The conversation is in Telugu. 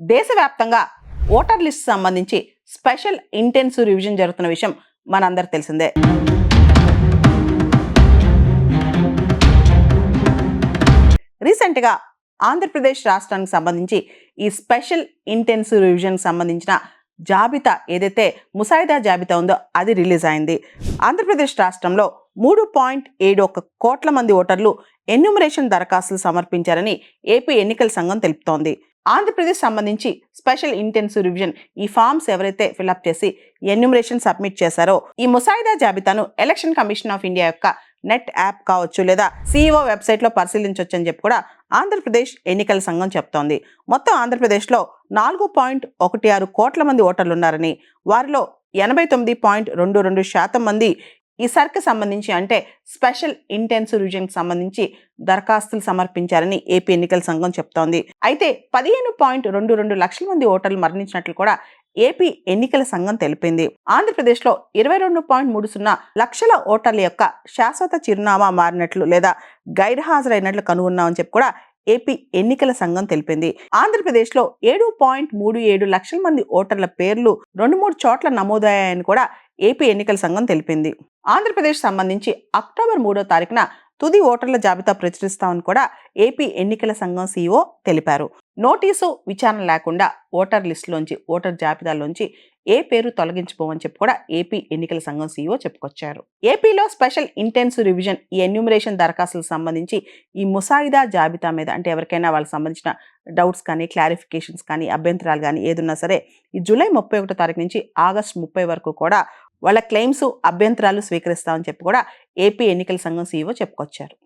దేశవ్యాప్తంగా ఓటర్ లిస్ట్ సంబంధించి స్పెషల్ ఇంటెన్సివ్ రివిజన్ జరుగుతున్న విషయం మనందరికి తెలిసిందే. రీసెంట్గా ఆంధ్రప్రదేశ్ రాష్ట్రానికి సంబంధించి ఈ స్పెషల్ ఇంటెన్సివ్ రివిజన్ సంబంధించిన జాబితా ఏదైతే ముసాయిదా జాబితా ఉందో అది రిలీజ్ అయింది. ఆంధ్రప్రదేశ్ రాష్ట్రంలో 3.71 కోట్ల మంది ఓటర్లు ఎన్యూమరేషన్ దరఖాస్తులు సమర్పించారని ఏపీ ఎన్నికల సంఘం తెలుపుతోంది. ఆంధ్రప్రదేశ్ సంబంధించి స్పెషల్ ఇంటెన్సివ్ రివిజన్ ఈ ఫామ్స్ ఎవరైతే ఫిల్అప్ చేసి ఎన్యూమరేషన్ సబ్మిట్ చేశారో ఈ ముసాయిదా జాబితాను ఎలక్షన్ కమిషన్ ఆఫ్ ఇండియా యొక్క నెట్ యాప్ కావచ్చు లేదా సిఇఓ వెబ్సైట్లో పరిశీలించవచ్చు అని చెప్పి కూడా ఆంధ్రప్రదేశ్ ఎన్నికల సంఘం చెప్తోంది. మొత్తం ఆంధ్రప్రదేశ్లో 4.16 కోట్ల మంది ఓటర్లు ఉన్నారని, వారిలో 89.22% మంది ఈ సర్కి సంబంధించి అంటే స్పెషల్ ఇంటెన్సివ్ రివిజన్కి సంబంధించి దరఖాస్తులు సమర్పించారని ఏపీ ఎన్నికల సంఘం చెప్తోంది. అయితే 15.22 లక్షల మంది ఓటర్లు మరణించినట్లు కూడా ఏపీ ఎన్నికల సంఘం తెలిపింది. ఆంధ్రప్రదేశ్లో 22.30 లక్షల ఓటర్ల యొక్క శాశ్వత చిరునామా మారినట్లు లేదా గైర్హాజరైనట్లు కనుగొన్నామని చెప్పి కూడా ఏపీ ఎన్నికల సంఘం తెలిపింది. ఆంధ్రప్రదేశ్లో 7.37 లక్షల మంది ఓటర్ల పేర్లు 2-3 చోట్ల నమోదయ్యాయని కూడా ఏపీ ఎన్నికల సంఘం తెలిపింది. ఆంధ్రప్రదేశ్ సంబంధించి అక్టోబర్ 3వ తారీఖున తుది ఓటర్ల జాబితా ప్రచురిస్తామని కూడా ఏపీ ఎన్నికల సంఘం సిఇఓ తెలిపారు. నోటీసు విచారణ లేకుండా ఓటర్ లిస్టులోంచి ఓటర్ జాబితాలోంచి ఏ పేరు తొలగించిపోవని చెప్పి కూడా ఏపీ ఎన్నికల సంఘం సిఇఓ చెప్పుకొచ్చారు. ఏపీలో స్పెషల్ ఇంటెన్సివ్ రివిజన్ ఈ ఎన్యూమరేషన్ దరఖాస్తులకు సంబంధించి ఈ ముసాయిదా జాబితా మీద అంటే ఎవరికైనా వాళ్ళకి సంబంధించిన డౌట్స్ కానీ క్లారిఫికేషన్స్ కానీ అభ్యంతరాలు కానీ ఏదున్నా సరే ఈ జూలై 31వ తారీఖు నుంచి ఆగస్టు 30 వరకు కూడా వాళ్ళ క్లెయిమ్స్ అభ్యంతరాలు స్వీకరిస్తామని చెప్పి కూడా ఏపీ ఎన్నికల సంఘం సిఇఓ చెప్పుకొచ్చారు.